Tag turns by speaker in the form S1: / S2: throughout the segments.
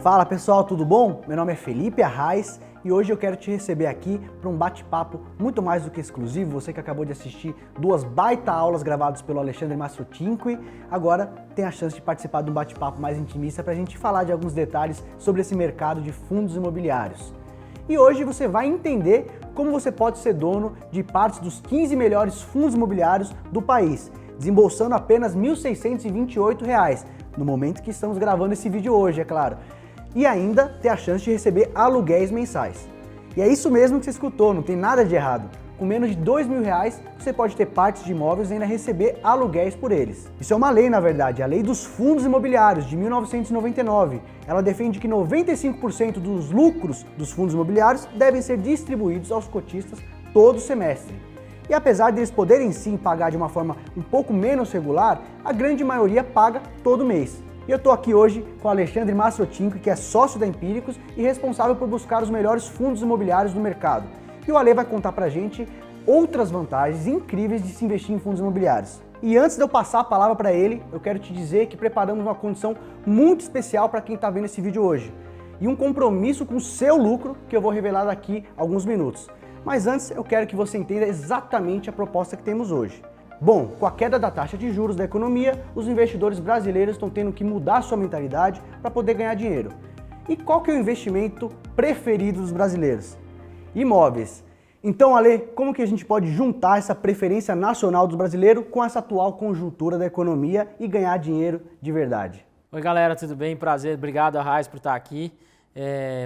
S1: Fala pessoal, tudo bom? Meu nome é Felipe Arraes e hoje eu quero te receber aqui para um bate-papo muito mais do que exclusivo. Você que acabou de assistir duas baita aulas gravadas pelo Alexandre Mastrocinque, agora tem a chance de participar de um bate-papo mais intimista para a gente falar de alguns detalhes sobre esse mercado de fundos imobiliários. E hoje você vai entender como você pode ser dono de partes dos 15 melhores fundos imobiliários do país, desembolsando apenas R$ 1.628, no momento que estamos gravando esse vídeo hoje, é claro. E ainda ter a chance de receber aluguéis mensais. E é isso mesmo que você escutou, não tem nada de errado. Com menos de R$ 2.000, você pode ter partes de imóveis e ainda receber aluguéis por eles. Isso é uma lei, na verdade, a Lei dos Fundos Imobiliários, de 1999. Ela defende que 95% dos lucros dos fundos imobiliários devem ser distribuídos aos cotistas todo semestre. E apesar deles poderem sim pagar de uma forma um pouco menos regular, a grande maioria paga todo mês. E eu estou aqui hoje com o Alexandre Mastrocinque, que é sócio da Empíricos e responsável por buscar os melhores fundos imobiliários do mercado. E o Ale vai contar pra gente outras vantagens incríveis de se investir em fundos imobiliários. E antes de eu passar a palavra para ele, eu quero te dizer que preparamos uma condição muito especial para quem está vendo esse vídeo hoje. E um compromisso com o seu lucro que eu vou revelar daqui a alguns minutos. Mas antes eu quero que você entenda exatamente a proposta que temos hoje. Bom, com a queda da taxa de juros da economia, os investidores brasileiros estão tendo que mudar sua mentalidade para poder ganhar dinheiro. E qual que é o investimento preferido dos brasileiros? Imóveis. Então, Ale, como que a gente pode juntar essa preferência nacional dos brasileiros com essa atual conjuntura da economia e ganhar dinheiro de verdade?
S2: Oi galera, tudo bem? Prazer, obrigado Arraes por estar aqui.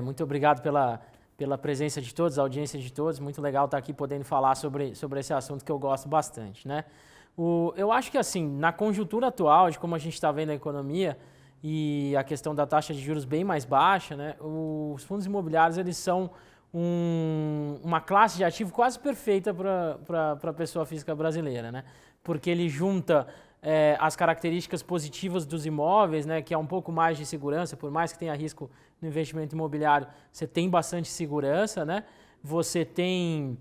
S2: Muito obrigado pela presença de todos, a audiência de todos. Muito legal estar aqui podendo falar sobre esse assunto que eu gosto bastante, né? Eu acho que assim, na conjuntura atual de como a gente está vendo a economia e a questão da taxa de juros bem mais baixa, né? Os fundos imobiliários eles são uma classe de ativo quase perfeita para a pessoa física brasileira, né? Porque ele junta as características positivas dos imóveis, né, que é um pouco mais de segurança, por mais que tenha risco no investimento imobiliário, você tem bastante segurança, né? Você tem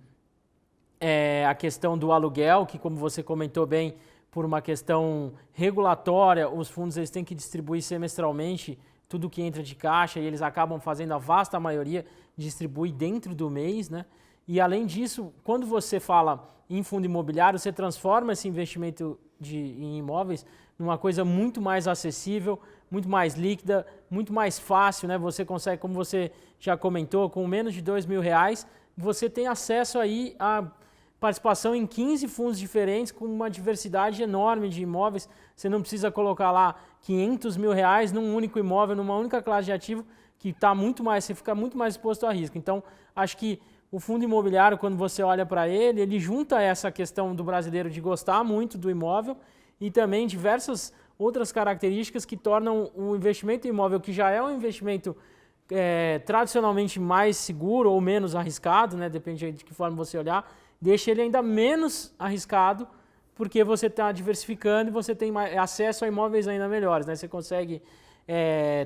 S2: a questão do aluguel, que como você comentou bem, por uma questão regulatória, os fundos eles têm que distribuir semestralmente tudo que entra de caixa e eles acabam fazendo a vasta maioria distribuir dentro do mês, né? E além disso, quando você fala em fundo imobiliário, você transforma esse investimento em imóveis numa coisa muito mais acessível, muito mais líquida, muito mais fácil, né? Você consegue, como você já comentou, com menos de R$ 2.000, você tem acesso aí a participação em 15 fundos diferentes com uma diversidade enorme de imóveis. Você não precisa colocar lá R$ 500 mil num único imóvel, numa única classe de ativo, que tá muito mais, você fica muito mais exposto a risco. Então, acho que o fundo imobiliário, quando você olha para ele, ele junta essa questão do brasileiro de gostar muito do imóvel e também diversas outras características que tornam o investimento em imóvel, que já é um investimento tradicionalmente mais seguro ou menos arriscado, né? Depende de que forma você olhar, deixa ele ainda menos arriscado, porque você está diversificando e você tem acesso a imóveis ainda melhores, né? Você consegue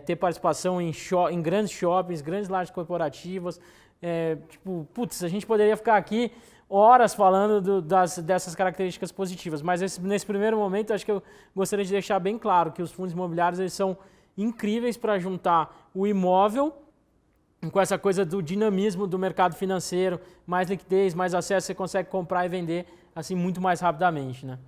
S2: ter participação em grandes shoppings, grandes lajes corporativas. A gente poderia ficar aqui horas falando dessas características positivas, mas nesse primeiro momento acho que eu gostaria de deixar bem claro que os fundos imobiliários eles são incríveis para juntar o imóvel com essa coisa do dinamismo do mercado financeiro, mais liquidez, mais acesso, você consegue comprar e vender assim muito mais rapidamente, né?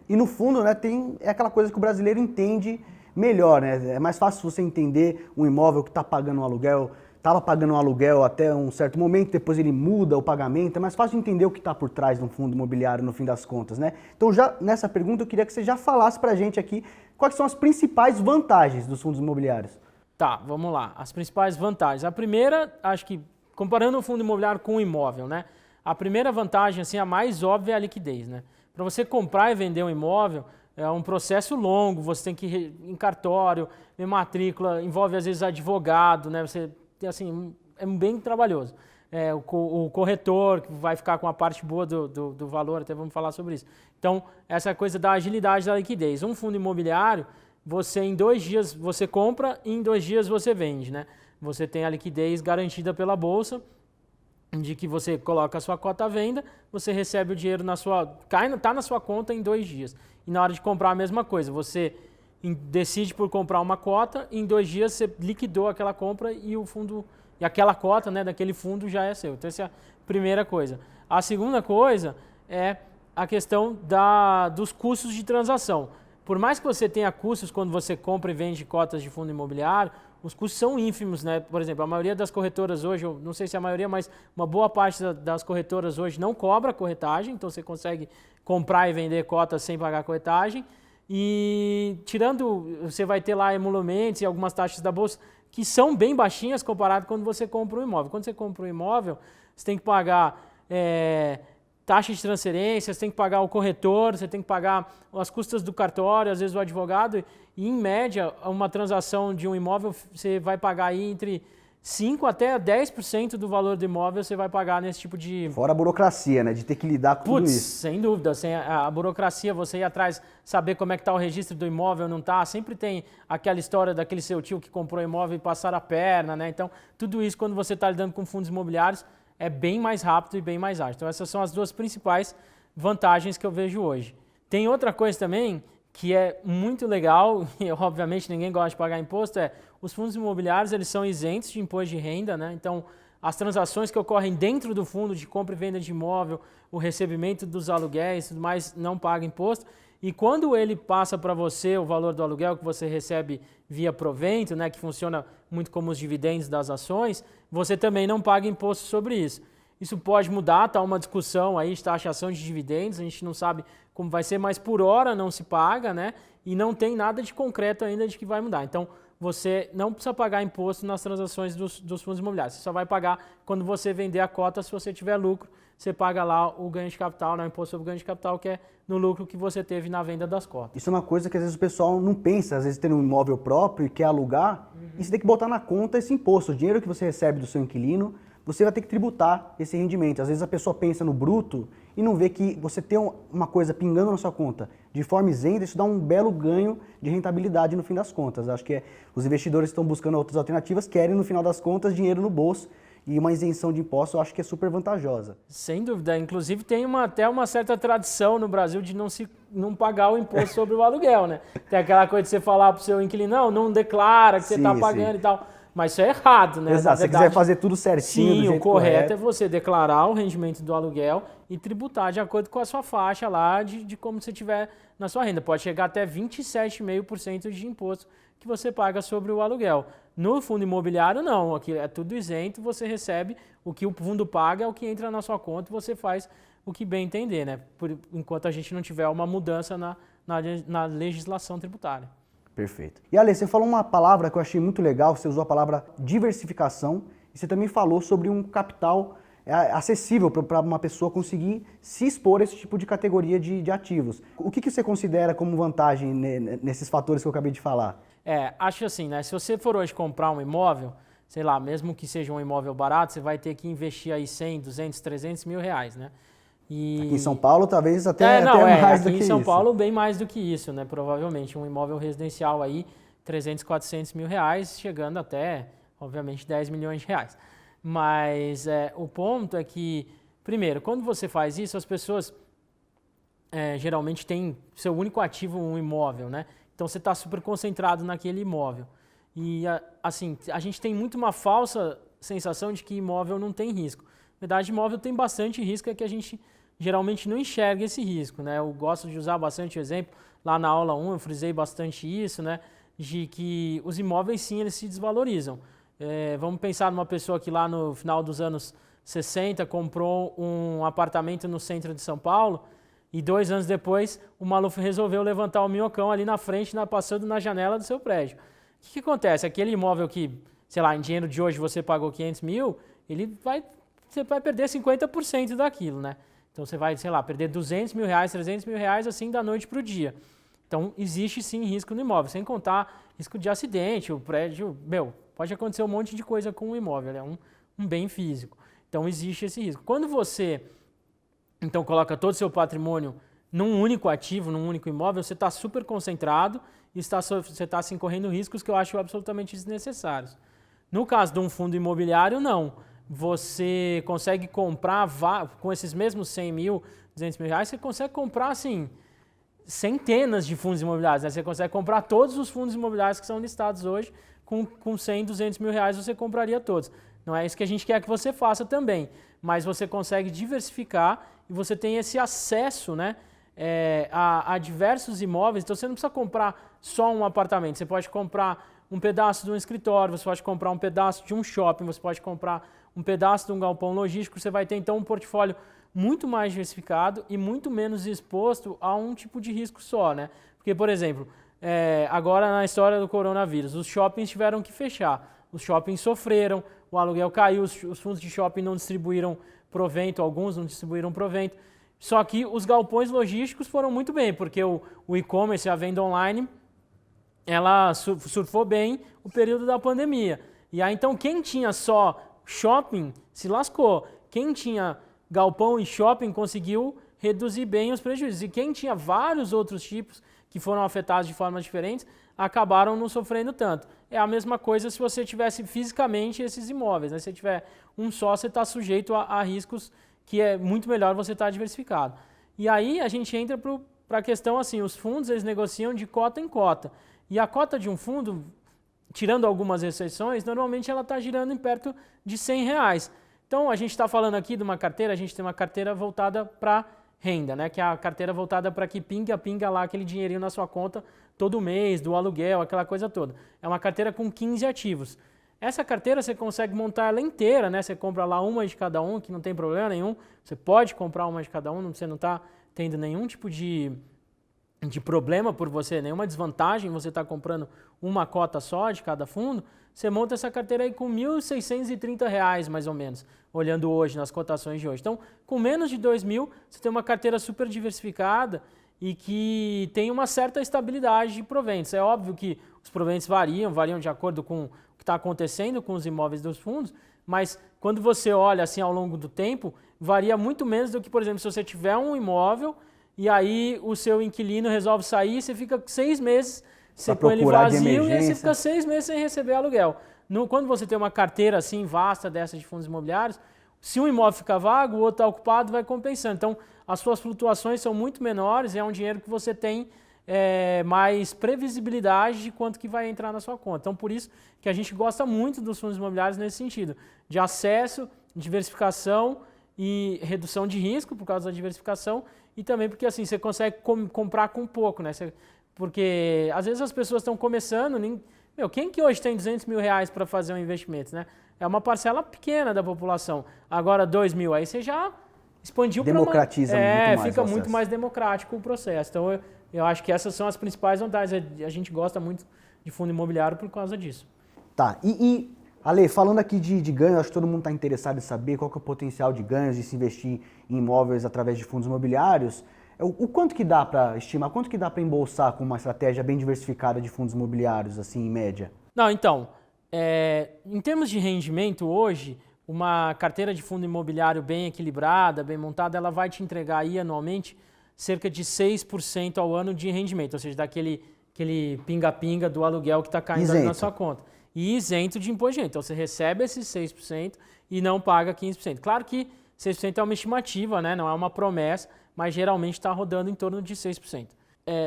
S1: E no fundo, né, é aquela coisa que o brasileiro entende melhor, né? É mais fácil você entender um imóvel que está pagando um aluguel, estava pagando um aluguel até um certo momento, depois ele muda o pagamento, é mais fácil de entender o que está por trás de um fundo imobiliário no fim das contas, né? Então já nessa pergunta eu queria que você já falasse pra gente aqui quais são as principais vantagens dos fundos imobiliários.
S2: Tá, vamos lá. As principais vantagens. A primeira, acho que comparando o fundo imobiliário com o imóvel, né? A primeira vantagem, assim, a mais óbvia é a liquidez, né? Para você comprar e vender um imóvel, é um processo longo, você tem que ir em cartório, em matrícula, envolve às vezes advogado, né? Você assim, é bem trabalhoso. O corretor que vai ficar com a parte boa do valor, até vamos falar sobre isso. Então, essa coisa da agilidade da liquidez. Um fundo imobiliário, você em 2 dias você compra e em 2 dias você vende, né? Você tem a liquidez garantida pela bolsa, de que você coloca a sua cota à venda, você recebe o dinheiro está na sua conta em 2 dias. E na hora de comprar a mesma coisa, você decide por comprar uma cota, em 2 dias você liquidou aquela compra e o fundo, e aquela cota, né, daquele fundo já é seu. Então essa é a primeira coisa. A segunda coisa é a questão dos custos de transação. Por mais que você tenha custos quando você compra e vende cotas de fundo imobiliário, os custos são ínfimos, né? Por exemplo, a maioria das corretoras hoje, eu não sei se a maioria, mas uma boa parte das corretoras hoje não cobra corretagem, então você consegue comprar e vender cotas sem pagar corretagem. E tirando, você vai ter lá emolumentos e algumas taxas da bolsa que são bem baixinhas comparado quando você compra um imóvel. Quando você compra um imóvel, você tem que pagar taxa de transferência, você tem que pagar o corretor, você tem que pagar as custas do cartório, às vezes o advogado, e em média, uma transação de um imóvel, você vai pagar aí entre 5% até 10% do valor do imóvel, você vai pagar nesse tipo de...
S1: Fora a burocracia, né? De ter que lidar com tudo isso.
S2: Sem dúvida. Sem a burocracia, você ir atrás, saber como é que está o registro do imóvel, não está. Sempre tem aquela história daquele seu tio que comprou o imóvel e passaram a perna, né? Então, tudo isso, quando você está lidando com fundos imobiliários, é bem mais rápido e bem mais ágil. Então, essas são as 2 principais vantagens que eu vejo hoje. Tem outra coisa também que é muito legal, e obviamente ninguém gosta de pagar imposto, os fundos imobiliários eles são isentos de imposto de renda, né? Então, as transações que ocorrem dentro do fundo de compra e venda de imóvel, o recebimento dos aluguéis e tudo mais, não paga imposto. E quando ele passa para você o valor do aluguel que você recebe via provento, né, que funciona muito como os dividendos das ações, você também não paga imposto sobre isso. Isso pode mudar, está uma discussão aí de taxação de dividendos, a gente não sabe como vai ser, mas por hora não se paga, né? E não tem nada de concreto ainda de que vai mudar. Então, você não precisa pagar imposto nas transações dos fundos imobiliários. Você só vai pagar quando você vender a cota, se você tiver lucro, você paga lá o ganho de capital, né? O imposto sobre o ganho de capital, que é no lucro que você teve na venda das cotas.
S1: Isso é uma coisa que às vezes o pessoal não pensa, às vezes tem um imóvel próprio e quer alugar, e você tem que botar na conta esse imposto, o dinheiro que você recebe do seu inquilino, você vai ter que tributar esse rendimento. Às vezes a pessoa pensa no bruto e não vê que você tem uma coisa pingando na sua conta de forma isenta, isso dá um belo ganho de rentabilidade no fim das contas. Acho que os investidores estão buscando outras alternativas, querem no final das contas dinheiro no bolso, e uma isenção de impostos eu acho que é super vantajosa.
S2: Sem dúvida. Inclusive tem até uma certa tradição no Brasil de não pagar o imposto sobre o aluguel, né? Tem aquela coisa de você falar para o seu inquilino, não declara que você está pagando e tal. Mas isso é errado, né?
S1: Exato, se você quiser fazer tudo certinho,
S2: sim,
S1: do jeito
S2: o correto é você declarar o rendimento do aluguel e tributar de acordo com a sua faixa lá de como você tiver na sua renda. Pode chegar até 27,5% de imposto que você paga sobre o aluguel. No fundo imobiliário, não. Aqui é tudo isento, você recebe o que o fundo paga, é o que entra na sua conta e você faz o que bem entender, né? Enquanto a gente não tiver uma mudança na legislação tributária.
S1: Perfeito. E Ale, você falou uma palavra que eu achei muito legal, você usou a palavra diversificação, e você também falou sobre um capital acessível para uma pessoa conseguir se expor a esse tipo de categoria de ativos. O que você considera como vantagem nesses fatores que eu acabei de falar?
S2: Acho assim, né? Se você for hoje comprar um imóvel, sei lá, mesmo que seja um imóvel barato, você vai ter que investir aí 100, 200, 300 mil reais, né?
S1: Aqui em São Paulo, talvez até mais do que isso.
S2: Aqui em São Paulo, bem mais do que isso, né? Provavelmente um imóvel residencial aí, 300, 400 mil reais, chegando até, obviamente, 10 milhões de reais. Mas o ponto é que, primeiro, quando você faz isso, as pessoas geralmente têm seu único ativo um imóvel, né? Então você está super concentrado naquele imóvel. E assim, a gente tem muito uma falsa sensação de que imóvel não tem risco. Na verdade, imóvel tem bastante risco, é que a gente geralmente não enxerga esse risco, né? Eu gosto de usar bastante o exemplo, lá na aula 1 eu frisei bastante isso, né? De que os imóveis sim, eles se desvalorizam. Vamos pensar numa pessoa que lá no final dos anos 60 comprou um apartamento no centro de São Paulo e 2 anos depois o maluco resolveu levantar o minhocão ali na frente, passando na janela do seu prédio. O que acontece? Aquele imóvel que, sei lá, em dinheiro de hoje você pagou 500 mil, você vai perder 50% daquilo, né? Então você vai, sei lá, perder 200 mil reais, 300 mil reais assim da noite para o dia. Então existe sim risco no imóvel, sem contar risco de acidente, o prédio, pode acontecer um monte de coisa com o imóvel, é um bem físico. Então existe esse risco. Quando você, então, coloca todo o seu patrimônio num único ativo, num único imóvel, você está super concentrado e você está assim, correndo riscos que eu acho absolutamente desnecessários. No caso de um fundo imobiliário, não. Você consegue comprar, com esses mesmos 100 mil, 200 mil reais, você consegue comprar, assim, centenas de fundos imobiliários, né? Você consegue comprar todos os fundos imobiliários que são listados hoje, com 100, 200 mil reais você compraria todos. Não é isso que a gente quer que você faça também, mas você consegue diversificar e você tem esse acesso, né, a diversos imóveis. Então você não precisa comprar só um apartamento, você pode comprar um pedaço de um escritório, você pode comprar um pedaço de um shopping, você pode comprar um pedaço de um galpão logístico, você vai ter então um portfólio muito mais diversificado e muito menos exposto a um tipo de risco só, né? Porque, por exemplo, agora na história do coronavírus, os shoppings tiveram que fechar, os shoppings sofreram, o aluguel caiu, os fundos de shopping não distribuíram provento, alguns não distribuíram provento, só que os galpões logísticos foram muito bem, porque o e-commerce, a venda online, ela surfou bem o período da pandemia. E aí, então, quem tinha só shopping se lascou. Quem tinha galpão e shopping conseguiu reduzir bem os prejuízos. E quem tinha vários outros tipos que foram afetados de formas diferentes, acabaram não sofrendo tanto. É a mesma coisa se você tivesse fisicamente esses imóveis, né? Se você tiver um só, você está sujeito a riscos que é muito melhor você estar diversificado. E aí a gente entra para a questão assim, os fundos eles negociam de cota em cota. E a cota de um fundo, tirando algumas exceções, normalmente ela está girando em perto de R$100. Então a gente está falando aqui de uma carteira, a gente tem uma carteira voltada para renda, né? Que é a carteira voltada para que pinga lá aquele dinheirinho na sua conta todo mês, do aluguel, aquela coisa toda. É uma carteira com 15 ativos. Essa carteira você consegue montar ela inteira, né? Você compra lá uma de cada um, que não tem problema nenhum. Você pode comprar uma de cada um, você não está tendo nenhum tipo de problema por você, nenhuma desvantagem, você está comprando uma cota só de cada fundo. Você monta essa carteira aí com R$1.630 mais ou menos, olhando hoje, nas cotações de hoje. Então, com menos de 2.000, você tem uma carteira super diversificada e que tem uma certa estabilidade de proventos. É óbvio que os proventos variam de acordo com o que está acontecendo com os imóveis dos fundos, mas quando você olha assim ao longo do tempo, varia muito menos do que, por exemplo, se você tiver um imóvel e aí o seu inquilino resolve sair, você fica 6 meses você com ele vazio e aí você fica 6 meses sem receber aluguel. Quando você tem uma carteira assim vasta dessa de fundos imobiliários, se um imóvel fica vago, o outro está ocupado, vai compensando. Então, as suas flutuações são muito menores e é um dinheiro que você tem mais previsibilidade de quanto que vai entrar na sua conta. Então, por isso que a gente gosta muito dos fundos imobiliários nesse sentido, de acesso, diversificação e redução de risco por causa da diversificação e também porque assim você consegue comprar com pouco, né? Porque às vezes as pessoas estão começando, quem que hoje tem R$200 mil para fazer um investimento, né? É uma parcela pequena da população. Agora 2 mil, aí você já expandiu para
S1: democratiza muito mais
S2: fica muito mais democrático o processo. Então eu acho que essas são as principais vantagens. A gente gosta muito de fundo imobiliário por causa disso.
S1: Tá, Ale, falando aqui de ganho, acho que todo mundo está interessado em saber qual que é o potencial de ganhos de se investir em imóveis através de fundos imobiliários. O quanto que dá para estimar, quanto que dá para embolsar com uma estratégia bem diversificada de fundos imobiliários, assim, em média?
S2: Não, então, em termos de rendimento hoje, uma carteira de fundo imobiliário bem equilibrada, bem montada, ela vai te entregar aí anualmente cerca de 6% ao ano de rendimento, ou seja, daquele pinga-pinga do aluguel que está caindo ali na sua conta. E isento de imposto de renda. Então você recebe esses 6% e não paga 15%. Claro que 6% é uma estimativa, né? Não é uma promessa, mas geralmente está rodando em torno de 6%.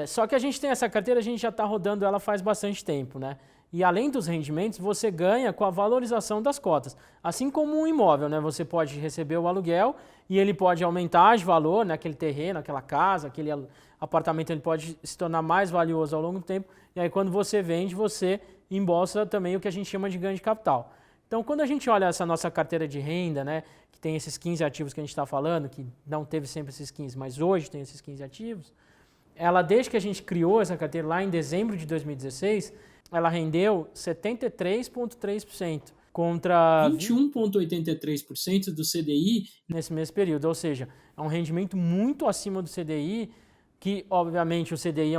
S2: Só que a gente tem essa carteira, a gente já está rodando ela faz bastante tempo, né? E além dos rendimentos, você ganha com a valorização das cotas. Assim como um imóvel, né? Você pode receber o aluguel e ele pode aumentar de valor, né? Aquele terreno, aquela casa, aquele apartamento, ele pode se tornar mais valioso ao longo do tempo. E aí quando você vende, você embolsa também o que a gente chama de ganho de capital. Então, quando a gente olha essa nossa carteira de renda, né, que tem esses 15 ativos que a gente está falando, que não teve sempre esses 15, mas hoje tem esses 15 ativos, ela, desde que a gente criou essa carteira lá em dezembro de 2016, ela rendeu 73,3% contra 21,83% do CDI nesse mesmo período. Ou seja, é um rendimento muito acima do CDI, que, obviamente, o CDI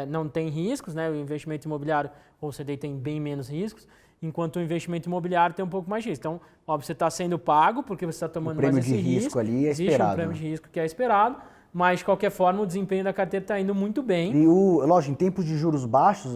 S2: não tem riscos, né? O investimento imobiliário ou o CDI tem bem menos riscos, enquanto o investimento imobiliário tem um pouco mais de risco. Então, óbvio, você está sendo pago porque você está tomando mais esse risco. O prêmio de risco
S1: ali é esperado.
S2: Existe um prêmio de risco que é esperado, mas, de qualquer forma, o desempenho da carteira está indo muito bem.
S1: E, lógico, em tempos de juros baixos,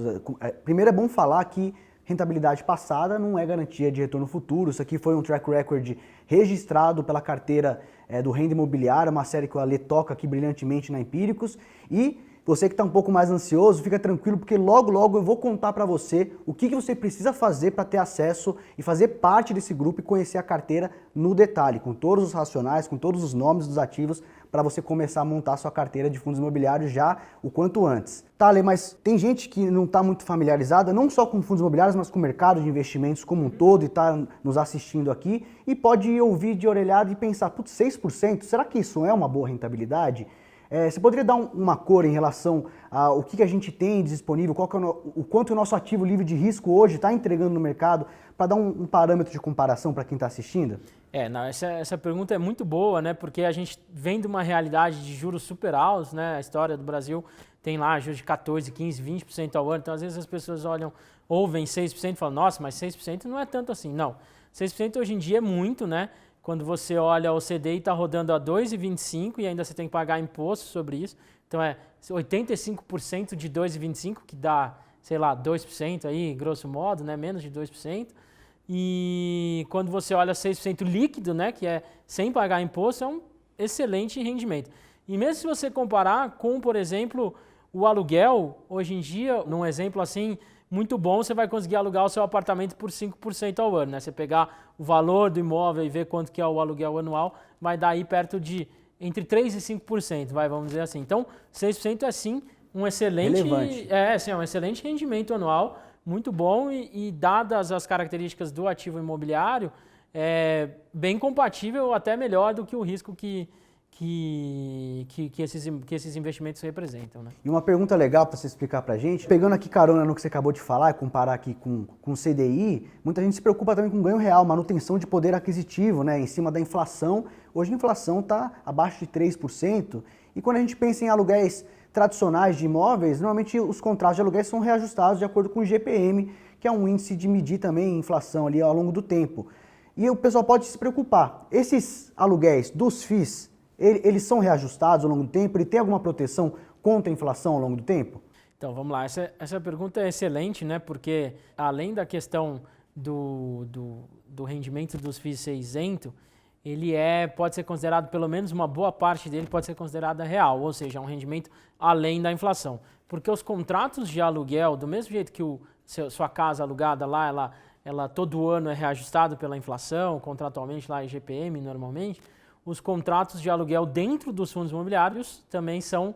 S1: primeiro é bom falar que rentabilidade passada não é garantia de retorno futuro. Isso aqui foi um track record registrado pela carteira do Renda Imobiliária, uma série que o Ale toca aqui brilhantemente na Empíricos. E Você que está um pouco mais ansioso, fica tranquilo, porque logo, logo eu vou contar para você o que você precisa fazer para ter acesso e fazer parte desse grupo e conhecer a carteira no detalhe, com todos os racionais, com todos os nomes dos ativos, para você começar a montar a sua carteira de fundos imobiliários já o quanto antes. Tá, Lê, mas tem gente que não está muito familiarizada, não só com fundos imobiliários, mas com o mercado de investimentos como um todo e está nos assistindo aqui e pode ouvir de orelhada e pensar, putz, 6%, será que isso é uma boa rentabilidade? Você poderia dar uma cor em relação ao que a gente tem disponível, qual que é o quanto o nosso ativo livre de risco hoje está entregando no mercado, para dar um parâmetro de comparação para quem está assistindo?
S2: Essa pergunta é muito boa, né? Porque a gente vem de uma realidade de juros super altos, né? A história do Brasil tem lá juros de 14%, 15%, 20% ao ano. Então, às vezes as pessoas ouvem 6% e falam, nossa, mas 6% não é tanto assim. Não, 6% hoje em dia é muito, né? Quando você olha o CDI está rodando a 2,25 e ainda você tem que pagar imposto sobre isso. Então, 85% de 2,25, que dá, sei lá, 2% aí, grosso modo, né? Menos de 2%. E quando você olha 6% líquido, né, que é sem pagar imposto, é um excelente rendimento. E mesmo se você comparar com, por exemplo, o aluguel, hoje em dia, num exemplo assim, muito bom, você vai conseguir alugar o seu apartamento por 5% ao ano. Né? Você pegar o valor do imóvel e ver quanto que é o aluguel anual, vai dar aí perto de entre 3% e 5%, vamos dizer assim. Então, 6% é sim um excelente, um excelente rendimento anual, muito bom e dadas as características do ativo imobiliário, é bem compatível, até melhor do que o risco que esses investimentos representam. Né?
S1: E uma pergunta legal para você explicar para a gente, pegando aqui carona no que você acabou de falar e comparar aqui com o CDI, muita gente se preocupa também com ganho real, manutenção de poder aquisitivo, né, em cima da inflação. Hoje a inflação está abaixo de 3%, e quando a gente pensa em aluguéis tradicionais de imóveis, normalmente os contratos de aluguéis são reajustados de acordo com o IGPM, que é um índice de medir também a inflação ali ao longo do tempo. E o pessoal pode se preocupar, esses aluguéis dos FIIs, eles são reajustados ao longo do tempo? Ele tem alguma proteção contra a inflação ao longo do tempo?
S2: Então, vamos lá. Essa pergunta é excelente, né? Porque além da questão do rendimento dos FIIs ser isento, ele pode ser considerado, pelo menos uma boa parte dele pode ser considerada real, ou seja, um rendimento além da inflação. Porque os contratos de aluguel, do mesmo jeito que sua casa alugada lá, ela todo ano é reajustado pela inflação, contratualmente lá IGPM normalmente, os contratos de aluguel dentro dos fundos imobiliários também são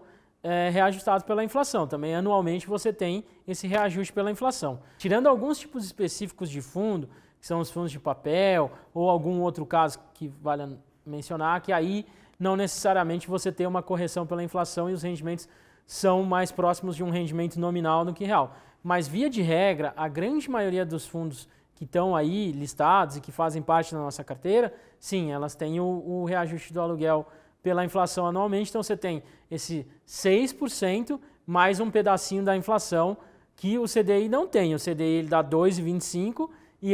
S2: reajustados pela inflação. Também anualmente você tem esse reajuste pela inflação. Tirando alguns tipos específicos de fundo, que são os fundos de papel, ou algum outro caso que vale mencionar, que aí não necessariamente você tem uma correção pela inflação e os rendimentos são mais próximos de um rendimento nominal do que real. Mas, via de regra, a grande maioria dos fundos que estão aí listados e que fazem parte da nossa carteira, sim, elas têm o reajuste do aluguel pela inflação anualmente. Então, você tem esse 6% mais um pedacinho da inflação que o CDI não tem. O CDI ele dá 2,25% e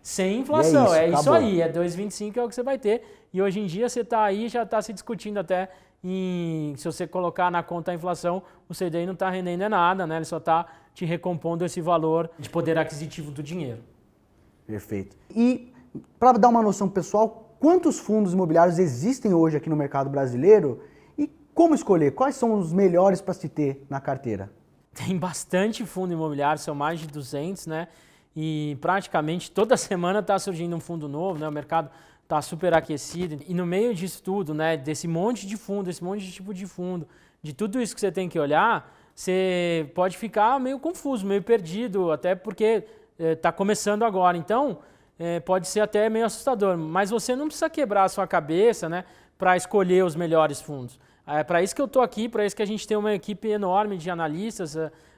S2: sem inflação. É isso aí, 2,25% é o que você vai ter. E hoje em dia você está aí, já está se discutindo até se você colocar na conta a inflação, o CDI não está rendendo nada, né? Ele só está te recompondo esse valor de poder aquisitivo do dinheiro.
S1: Perfeito. E para dar uma noção pessoal, quantos fundos imobiliários existem hoje aqui no mercado brasileiro e como escolher? Quais são os melhores para se ter na carteira?
S2: Tem bastante fundo imobiliário, são mais de 200, né? E praticamente toda semana está surgindo um fundo novo, né? O mercado está super aquecido. E no meio disso tudo, né? Desse monte de fundo, desse monte de tipo de fundo, de tudo isso que você tem que olhar, você pode ficar meio confuso, meio perdido, até porque está começando agora. Então, pode ser até meio assustador. Mas você não precisa quebrar a sua cabeça, né? Para escolher os melhores fundos. É para isso que eu estou aqui, para isso que a gente tem uma equipe enorme de analistas.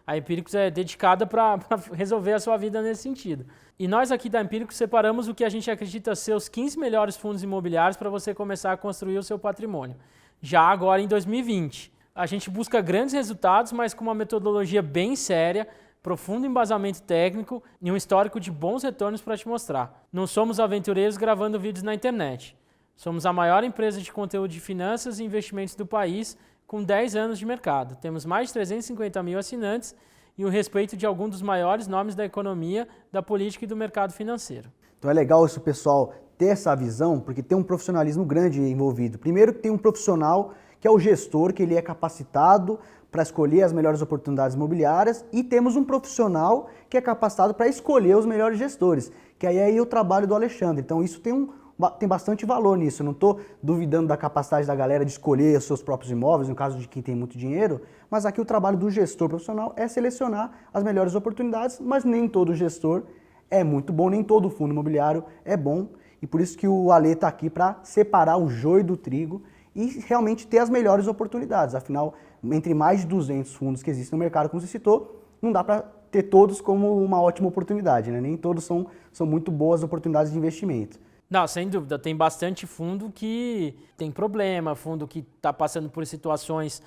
S2: A Empíricos é dedicada para resolver a sua vida nesse sentido. E nós aqui da Empíricos separamos o que a gente acredita ser os 15 melhores fundos imobiliários para você começar a construir o seu patrimônio. Já agora em 2020. A gente busca grandes resultados, mas com uma metodologia bem séria, profundo embasamento técnico e um histórico de bons retornos para te mostrar. Não somos aventureiros gravando vídeos na internet. Somos a maior empresa de conteúdo de finanças e investimentos do país, com 10 anos de mercado. Temos mais de 350 mil assinantes e o respeito de alguns dos maiores nomes da economia, da política e do mercado financeiro.
S1: Então é legal isso, pessoal, ter essa visão, porque tem um profissionalismo grande envolvido. Primeiro que tem um profissional que é o gestor, que ele é capacitado para escolher as melhores oportunidades imobiliárias e temos um profissional que é capacitado para escolher os melhores gestores, que aí é o trabalho do Alexandre. Então isso tem bastante valor nisso. Eu não estou duvidando da capacidade da galera de escolher os seus próprios imóveis, no caso de quem tem muito dinheiro, mas aqui o trabalho do gestor profissional é selecionar as melhores oportunidades, mas nem todo gestor é muito bom, nem todo fundo imobiliário é bom, e por isso que o Ale está aqui para separar o joio do trigo e realmente ter as melhores oportunidades. Afinal, entre mais de 200 fundos que existem no mercado, como você citou, não dá para ter todos como uma ótima oportunidade, né? Nem todos são muito boas oportunidades de investimento.
S2: Não, sem dúvida, tem bastante fundo que tem problema, fundo que está passando por situações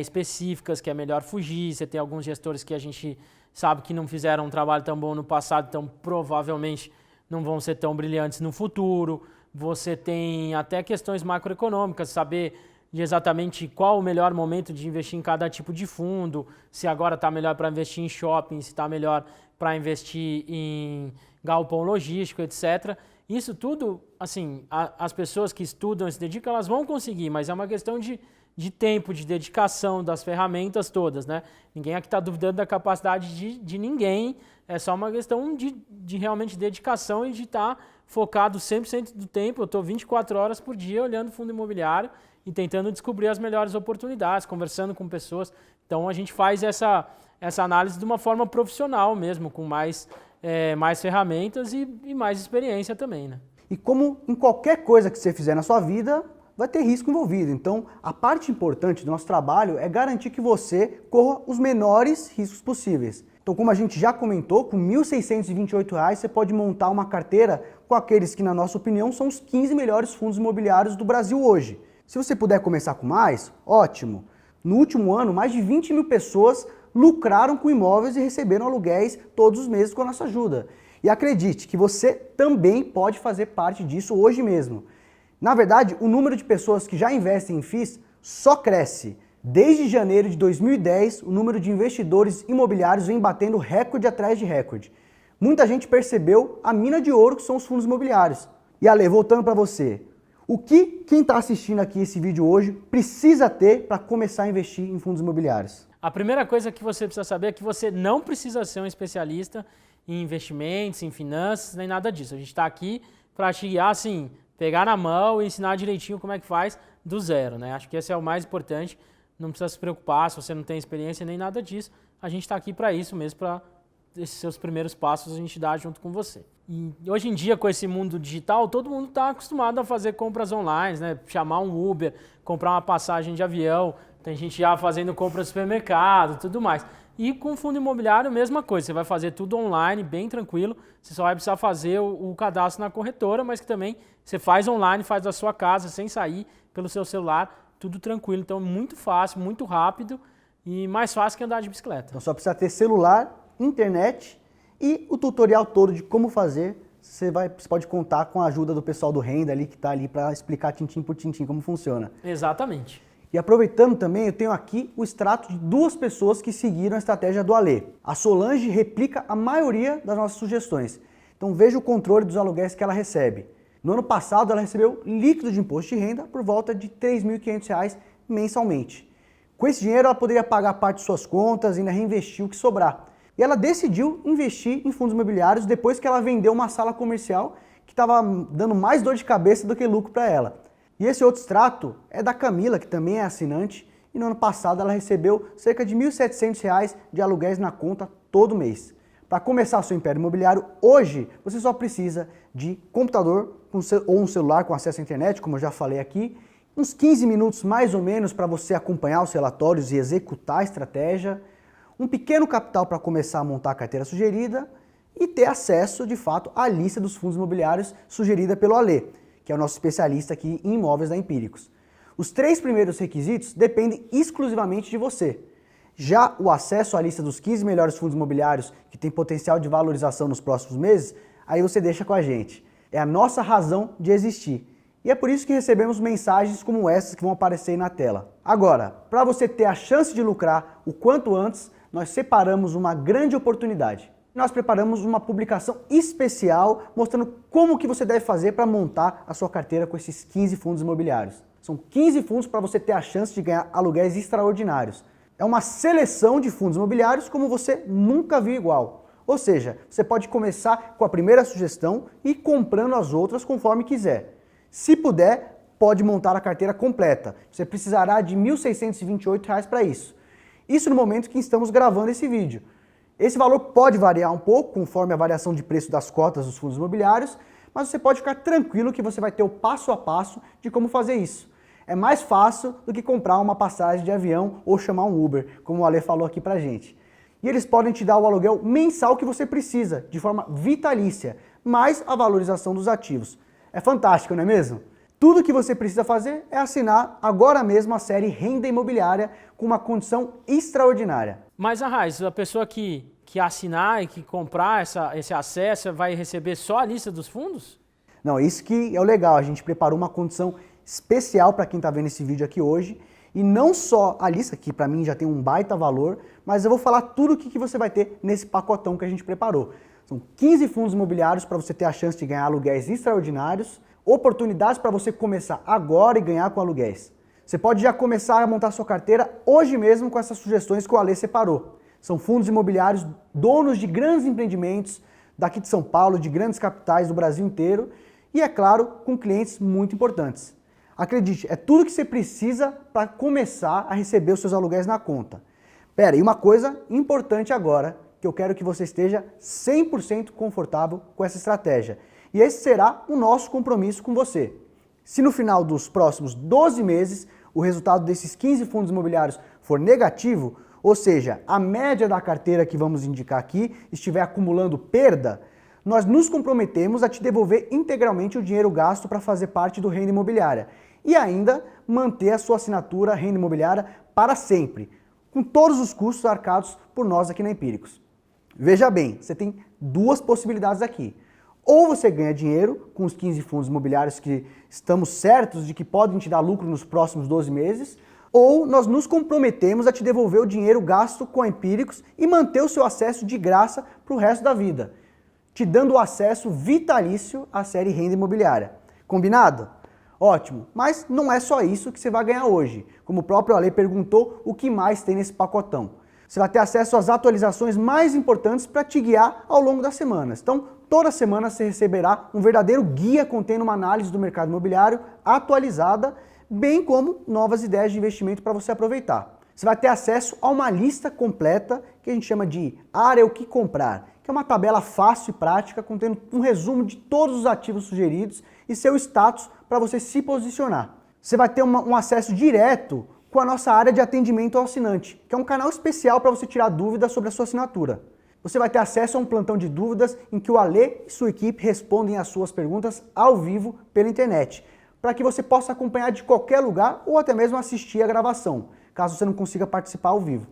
S2: específicas que é melhor fugir. Você tem alguns gestores que a gente sabe que não fizeram um trabalho tão bom no passado, então provavelmente não vão ser tão brilhantes no futuro. Você tem até questões macroeconômicas, saber de exatamente qual o melhor momento de investir em cada tipo de fundo, se agora está melhor para investir em shopping, se está melhor para investir em galpão logístico, etc. Isso tudo, assim, as pessoas que estudam e se dedicam, elas vão conseguir, mas é uma questão de tempo, de dedicação, das ferramentas todas, né? Ninguém aqui está duvidando da capacidade de ninguém, é só uma questão de realmente dedicação e de estar focado 100% do tempo. Eu estou 24 horas por dia olhando fundo imobiliário e tentando descobrir as melhores oportunidades, conversando com pessoas. Então a gente faz essa análise de uma forma profissional mesmo, com mais ferramentas e mais experiência também, né?
S1: E como em qualquer coisa que você fizer na sua vida, vai ter risco envolvido. Então, a parte importante do nosso trabalho é garantir que você corra os menores riscos possíveis. Então, como a gente já comentou, com R$ 1.628 você pode montar uma carteira com aqueles que, na nossa opinião, são os 15 melhores fundos imobiliários do Brasil hoje. Se você puder começar com mais, ótimo. No último ano, mais de 20 mil pessoas lucraram com imóveis e receberam aluguéis todos os meses com a nossa ajuda. E acredite que você também pode fazer parte disso hoje mesmo. Na verdade, o número de pessoas que já investem em FIIs só cresce. Desde janeiro de 2010, o número de investidores imobiliários vem batendo recorde atrás de recorde. Muita gente percebeu a mina de ouro que são os fundos imobiliários. E Ale, voltando para você, o que quem está assistindo aqui esse vídeo hoje precisa ter para começar a investir em fundos imobiliários?
S2: A primeira coisa que você precisa saber é que você não precisa ser um especialista em investimentos, em finanças, nem nada disso. A gente está aqui para te guiar, assim, pegar na mão e ensinar direitinho como é que faz do zero, né? Acho que esse é o mais importante. Não precisa se preocupar se você não tem experiência nem nada disso. A gente está aqui para isso mesmo, para esses seus primeiros passos a gente dá junto com você. E hoje em dia, com esse mundo digital, todo mundo está acostumado a fazer compras online, né? Chamar um Uber, comprar uma passagem de avião, tem gente já fazendo compra no supermercado, tudo mais. E com fundo imobiliário, mesma coisa, você vai fazer tudo online, bem tranquilo, você só vai precisar fazer o cadastro na corretora, mas que também você faz online, faz da sua casa, sem sair, pelo seu celular, tudo tranquilo. Então, muito fácil, muito rápido e mais fácil que andar de bicicleta.
S1: Então, só precisa ter celular, internet e o tutorial todo de como fazer. Você pode contar com a ajuda do pessoal do Renda ali, que está ali para explicar tintim por tintim como funciona.
S2: Exatamente.
S1: E aproveitando também, eu tenho aqui o extrato de duas pessoas que seguiram a estratégia do Ale. A Solange replica a maioria das nossas sugestões. Então veja o controle dos aluguéis que ela recebe. No ano passado, ela recebeu líquido de imposto de renda por volta de R$ 3.500 mensalmente. Com esse dinheiro, ela poderia pagar parte de suas contas e ainda reinvestir o que sobrar. E ela decidiu investir em fundos imobiliários depois que ela vendeu uma sala comercial que estava dando mais dor de cabeça do que lucro para ela. E esse outro extrato é da Camila, que também é assinante, e no ano passado ela recebeu cerca de R$ 1.700 de aluguéis na conta todo mês. Para começar seu império imobiliário, hoje você só precisa de computador ou um celular com acesso à internet, como eu já falei aqui, uns 15 minutos mais ou menos para você acompanhar os relatórios e executar a estratégia, um pequeno capital para começar a montar a carteira sugerida e ter acesso, de fato, à lista dos fundos imobiliários sugerida pelo Ale, que é o nosso especialista aqui em imóveis da Empíricos. Os 3 primeiros requisitos dependem exclusivamente de você. Já o acesso à lista dos 15 melhores fundos imobiliários que tem potencial de valorização nos próximos meses, aí você deixa com a gente. É a nossa razão de existir. E é por isso que recebemos mensagens como essas que vão aparecer aí na tela. Agora, para você ter a chance de lucrar o quanto antes, nós separamos uma grande oportunidade. Nós preparamos uma publicação especial mostrando como que você deve fazer para montar a sua carteira com esses 15 fundos imobiliários. São 15 fundos para você ter a chance de ganhar aluguéis extraordinários. É uma seleção de fundos imobiliários como você nunca viu igual. Ou seja, você pode começar com a primeira sugestão e ir comprando as outras conforme quiser. Se puder, pode montar a carteira completa. Você precisará de R$ 1.628 para isso. Isso no momento que estamos gravando esse vídeo. Esse valor pode variar um pouco conforme a variação de preço das cotas dos fundos imobiliários, mas você pode ficar tranquilo que você vai ter o passo a passo de como fazer isso. É mais fácil do que comprar uma passagem de avião ou chamar um Uber, como o Ale falou aqui pra gente. E eles podem te dar o aluguel mensal que você precisa, de forma vitalícia, mais a valorização dos ativos. É fantástico, não é mesmo? Tudo que você precisa fazer é assinar agora mesmo a série Renda Imobiliária com uma condição extraordinária.
S2: Mas, Arraes, a pessoa que assinar e que comprar esse acesso vai receber só a lista dos fundos?
S1: Não, isso que é o legal, a gente preparou uma condição especial para quem está vendo esse vídeo aqui hoje, e não só a lista, que para mim já tem um baita valor, mas eu vou falar tudo o que você vai ter nesse pacotão que a gente preparou. São 15 fundos imobiliários para você ter a chance de ganhar aluguéis extraordinários, oportunidades para você começar agora e ganhar com aluguéis. Você pode já começar a montar sua carteira hoje mesmo com essas sugestões que o Ale separou. São fundos imobiliários donos de grandes empreendimentos daqui de São Paulo, de grandes capitais do Brasil inteiro e, é claro, com clientes muito importantes. Acredite, é tudo que você precisa para começar a receber os seus aluguéis na conta. Pera, e uma coisa importante agora, que eu quero que você esteja 100% confortável com essa estratégia. E esse será o nosso compromisso com você. Se no final dos próximos 12 meses o resultado desses 15 fundos imobiliários for negativo, ou seja, a média da carteira que vamos indicar aqui estiver acumulando perda, nós nos comprometemos a te devolver integralmente o dinheiro gasto para fazer parte do Renda Imobiliária e ainda manter a sua assinatura Renda Imobiliária para sempre, com todos os custos arcados por nós aqui na Empíricos. Veja bem, você tem duas possibilidades aqui. Ou você ganha dinheiro com os 15 fundos imobiliários que estamos certos de que podem te dar lucro nos próximos 12 meses, ou nós nos comprometemos a te devolver o dinheiro gasto com a Empíricos e manter o seu acesso de graça para o resto da vida, te dando o acesso vitalício à série Renda Imobiliária. Combinado? Ótimo, mas não é só isso que você vai ganhar hoje. Como o próprio Ale perguntou, o que mais tem nesse pacotão? Você vai ter acesso às atualizações mais importantes para te guiar ao longo das semanas. Então, toda semana você receberá um verdadeiro guia contendo uma análise do mercado imobiliário atualizada, bem como novas ideias de investimento para você aproveitar. Você vai ter acesso a uma lista completa que a gente chama de Área o que comprar, que é uma tabela fácil e prática contendo um resumo de todos os ativos sugeridos e seu status para você se posicionar. Você vai ter um acesso direto com a nossa área de atendimento ao assinante, que é um canal especial para você tirar dúvidas sobre a sua assinatura. Você vai ter acesso a um plantão de dúvidas em que o Ale e sua equipe respondem às suas perguntas ao vivo pela internet, para que você possa acompanhar de qualquer lugar ou até mesmo assistir a gravação, caso você não consiga participar ao vivo.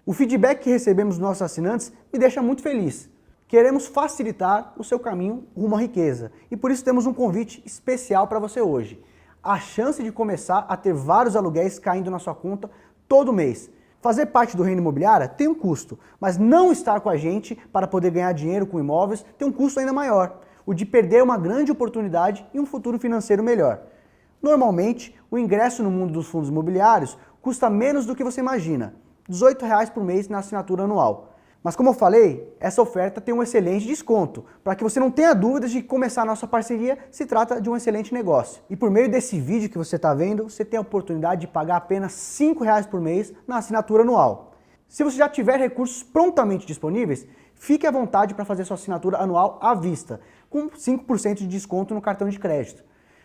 S1: O feedback que recebemos dos nossos assinantes me deixa muito feliz. Queremos facilitar o seu caminho rumo à riqueza e por isso temos um convite especial para você hoje. A chance de começar a ter vários aluguéis caindo na sua conta todo mês. Fazer parte do Renda Imobiliária tem um custo, mas não estar com a gente para poder ganhar dinheiro com imóveis tem um custo ainda maior, o de perder uma grande oportunidade e um futuro financeiro melhor. Normalmente, o ingresso no mundo dos fundos imobiliários custa menos do que você imagina, R$ 18 por mês na assinatura anual. Mas como eu falei, essa oferta tem um excelente desconto, para que você não tenha dúvidas de que começar a nossa parceria se trata de um excelente negócio. E por meio desse vídeo que você está vendo, você tem a oportunidade de pagar apenas R$ 5 por mês na assinatura anual. Se você já tiver recursos prontamente disponíveis, fique à vontade para fazer sua assinatura anual à vista, com 5% de desconto no cartão de crédito.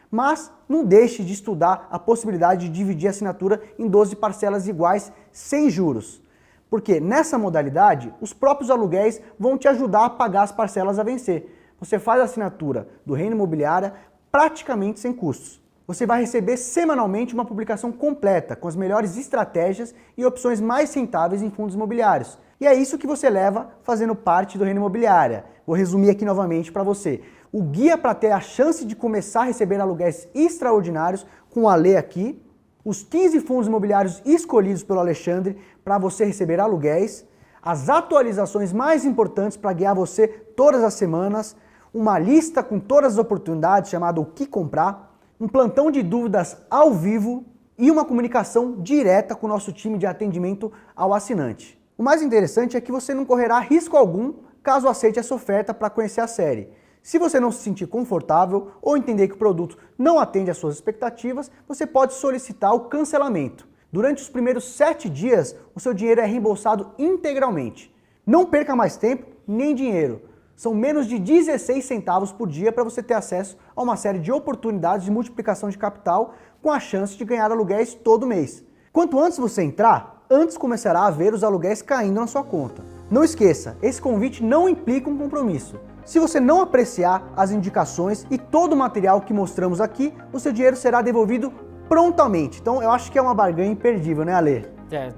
S1: Mas não deixe de estudar a possibilidade de dividir a assinatura em 12 parcelas iguais, sem juros. Porque nessa modalidade, os próprios aluguéis vão te ajudar a pagar as parcelas a vencer. Você faz a assinatura do Renda Imobiliária praticamente sem custos. Você vai receber semanalmente uma publicação completa com as melhores estratégias e opções mais rentáveis em fundos imobiliários. E é isso que você leva fazendo parte do Renda Imobiliária. Vou resumir aqui novamente para você. O guia para ter a chance de começar a receber aluguéis extraordinários com o Ale aqui, os 15 fundos imobiliários escolhidos pelo Alexandre para você receber aluguéis, as atualizações mais importantes para guiar você todas as semanas, uma lista com todas as oportunidades chamada O que comprar, um plantão de dúvidas ao vivo e uma comunicação direta com o nosso time de atendimento ao assinante. O mais interessante é que você não correrá risco algum caso aceite essa oferta para conhecer a série. Se você não se sentir confortável ou entender que o produto não atende às suas expectativas, você pode solicitar o cancelamento. Durante os primeiros 7 dias, o seu dinheiro é reembolsado integralmente. Não perca mais tempo nem dinheiro. São menos de 16 centavos por dia para você ter acesso a uma série de oportunidades de multiplicação de capital com a chance de ganhar aluguéis todo mês. Quanto antes você entrar, antes começará a ver os aluguéis caindo na sua conta. Não esqueça, esse convite não implica um compromisso. Se você não apreciar as indicações e todo o material que mostramos aqui, o seu dinheiro será devolvido prontamente. Então eu acho que é uma barganha imperdível, né, Ale?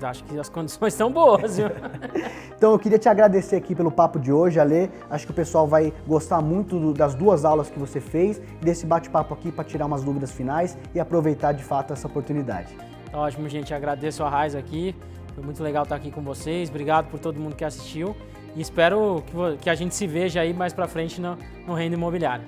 S2: Acho que as condições estão boas, viu?
S1: Então eu queria te agradecer aqui pelo papo de hoje, Ale. Acho que o pessoal vai gostar muito das 2 aulas que você fez e desse bate-papo aqui para tirar umas dúvidas finais e aproveitar de fato essa oportunidade.
S2: Ótimo, gente. Agradeço a Raiz aqui. Foi muito legal estar aqui com vocês. Obrigado por todo mundo que assistiu. E espero que a gente se veja aí mais pra frente no reino imobiliário.